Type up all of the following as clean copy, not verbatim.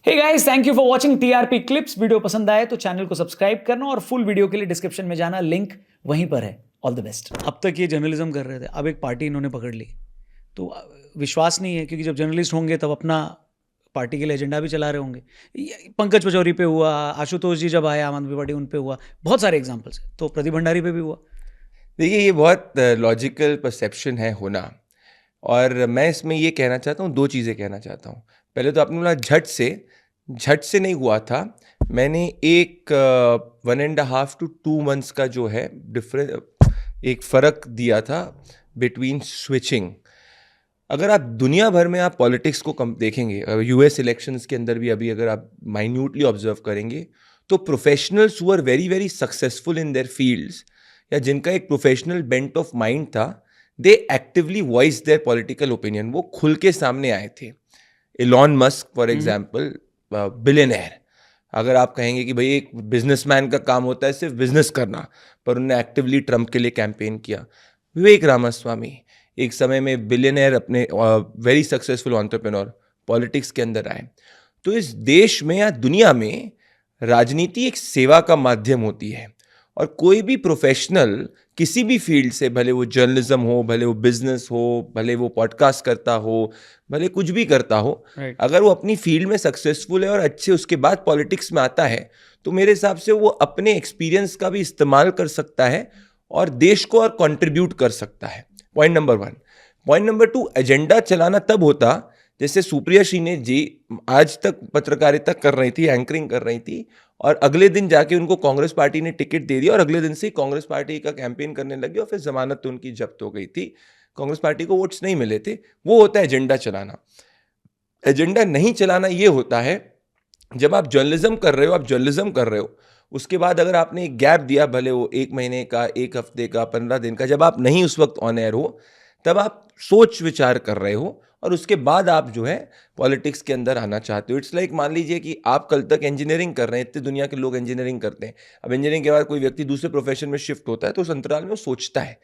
Hey guys, thank you for watching TRP clips. Video पसंद आए तो चैनल को सब्सक्राइब करना और फुल वीडियो के लिए डिस्क्रिप्शन में जाना, लिंक वहीं पर है। All the best. अब तक ये जर्नलिज्म कर रहे थे, अब एक पार्टी इन्होंने पकड़ ली तो विश्वास नहीं है, क्योंकि जब जर्नलिस्ट होंगे तब अपना पार्टी के लिए एजेंडा भी चला रहे होंगे। पंकज पचौरी पे हुआ, आशुतोष जी जब आए आम आदमी पार्टी उन पे हुआ, बहुत सारे एग्जाम्पल्स हैं। तो प्रदीप भंडारी पे भी हुआ। देखिए, ये बहुत लॉजिकल परसेप्शन है होना, और मैं इसमें ये कहना चाहता हूँ, दो चीज़ें कहना चाहता हूँ। पहले तो आपने बोला झट से नहीं हुआ था। मैंने एक 1.5 to 2 months का जो है एक फ़र्क दिया था बिटवीन स्विचिंग। अगर आप दुनिया भर में आप पॉलिटिक्स को कम देखेंगे, यूएस इलेक्शंस के अंदर भी अभी अगर आप माइन्यूटली ऑब्जर्व करेंगे, तो professionals who are very very successful in their fields, या जिनका एक प्रोफेशनल बेंट ऑफ माइंड था, they actively voice their political opinion. वो खुल के सामने आए थे। Elon Musk for example, billionaire. अगर आप कहेंगे कि भाई एक बिजनेसमैन का काम होता है सिर्फ बिजनेस करना, पर उन्होंने एक्टिवली ट्रम्प के लिए कैंपेन किया। विवेक रामास्वामी एक समय में बिलियनर, अपने वेरी सक्सेसफुल एंटरप्रेन्योर, पॉलिटिक्स के अंदर आए। तो इस देश में या दुनिया में राजनीति एक सेवा का माध्यम होती है, और कोई भी प्रोफेशनल किसी भी फील्ड से, भले वो जर्नलिज्म हो, भले वो बिजनेस हो, भले वो पॉडकास्ट करता हो, भले कुछ भी करता हो, अगर वो अपनी फील्ड में सक्सेसफुल है और अच्छे उसके बाद पॉलिटिक्स में आता है, तो मेरे हिसाब से वो अपने एक्सपीरियंस का भी इस्तेमाल कर सकता है और देश को और कंट्रीब्यूट कर सकता है। Point number 1। Point number 2, agenda चलाना तब होता, जैसे सुप्रिया श्रीने जी आज तक पत्रकारिता कर रही थी, एंकरिंग कर रही थी, और अगले दिन जाके उनको कांग्रेस पार्टी ने टिकट दे दिया और अगले दिन से ही कांग्रेस पार्टी का कैंपेन करने लगे, और फिर जमानत तो उनकी जब्त हो गई थी। कांग्रेस पार्टी को वोट्स नहीं मिले थे। वो होता है एजेंडा चलाना। एजेंडा नहीं चलाना ये होता है जब आप जर्नलिज्म कर रहे हो, आप जर्नलिज्म कर रहे हो, उसके बाद अगर आपने एक गैप दिया, भले वो 1 महीने का, 1 हफ्ते का, 15 दिन का, जब आप नहीं उस वक्त ऑन एयर हो, तब आप सोच विचार कर रहे हो, और उसके बाद आप जो है पॉलिटिक्स के अंदर आना चाहते हो। इट्स लाइक, मान लीजिए कि आप कल तक इंजीनियरिंग कर रहे हैं, इतनी दुनिया के लोग इंजीनियरिंग करते हैं, अब इंजीनियरिंग के बाद कोई व्यक्ति दूसरे प्रोफेशन में शिफ्ट होता है, तो उस अंतराल में वो सोचता है।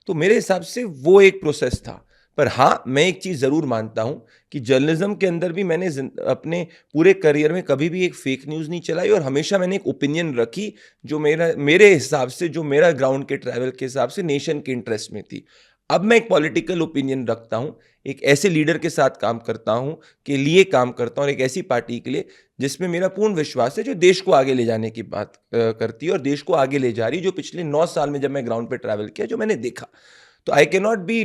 तो मेरे हिसाब से वो एक प्रोसेस था। पर हाँ, मैं एक चीज़ ज़रूर मानता हूँ कि जर्नलिज्म के अंदर भी मैंने अपने पूरे करियर में कभी भी एक फेक न्यूज़ नहीं चलाई, और हमेशा मैंने एक ओपिनियन रखी जो मेरे हिसाब से, जो मेरा ग्राउंड के ट्रैवल के हिसाब से नेशन के इंटरेस्ट में थी। अब मैं एक पॉलिटिकल ओपिनियन रखता हूँ, एक ऐसे लीडर के साथ काम करता हूँ, के लिए काम करता हूँ, और एक ऐसी पार्टी के लिए जिसमें मेरा पूर्ण विश्वास है, जो देश को आगे ले जाने की बात करती है और देश को आगे ले जा रही, जो पिछले 9 साल में जब मैं ग्राउंड पे ट्रैवल किया, जो मैंने देखा। तो I can not be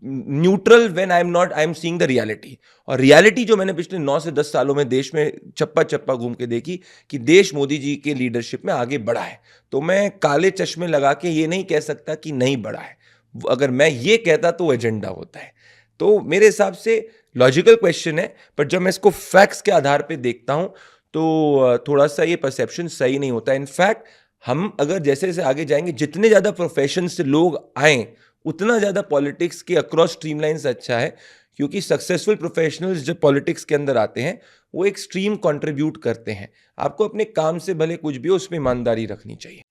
neutral when I am seeing the reality. और रियलिटी जो मैंने पिछले 9 से 10 सालों में देश में चप्पा चप्पा घूम के देखी, कि देश मोदी जी के लीडरशिप में आगे बढ़ा है। तो मैं काले चश्मे लगा के ये नहीं कह सकता कि नहीं बढ़ा है। अगर मैं ये कहता तो एजेंडा होता है। तो मेरे हिसाब से लॉजिकल क्वेश्चन है, पर जब मैं इसको फैक्ट्स के आधार पे देखता हूं, तो थोड़ा सा ये परसेप्शन सही नहीं होता। इनफैक्ट हम अगर जैसे जैसे आगे जाएंगे, जितने ज़्यादा प्रोफेशन से लोग आएँ, उतना ज़्यादा पॉलिटिक्स के अक्रॉस स्ट्रीमलाइंस अच्छा है, क्योंकि सक्सेसफुल प्रोफेशनल्स जब पॉलिटिक्स के अंदर आते हैं, वो एक स्ट्रीम कंट्रीब्यूट करते हैं। आपको अपने काम से भले कुछ भी हो, उसमें ईमानदारी रखनी चाहिए।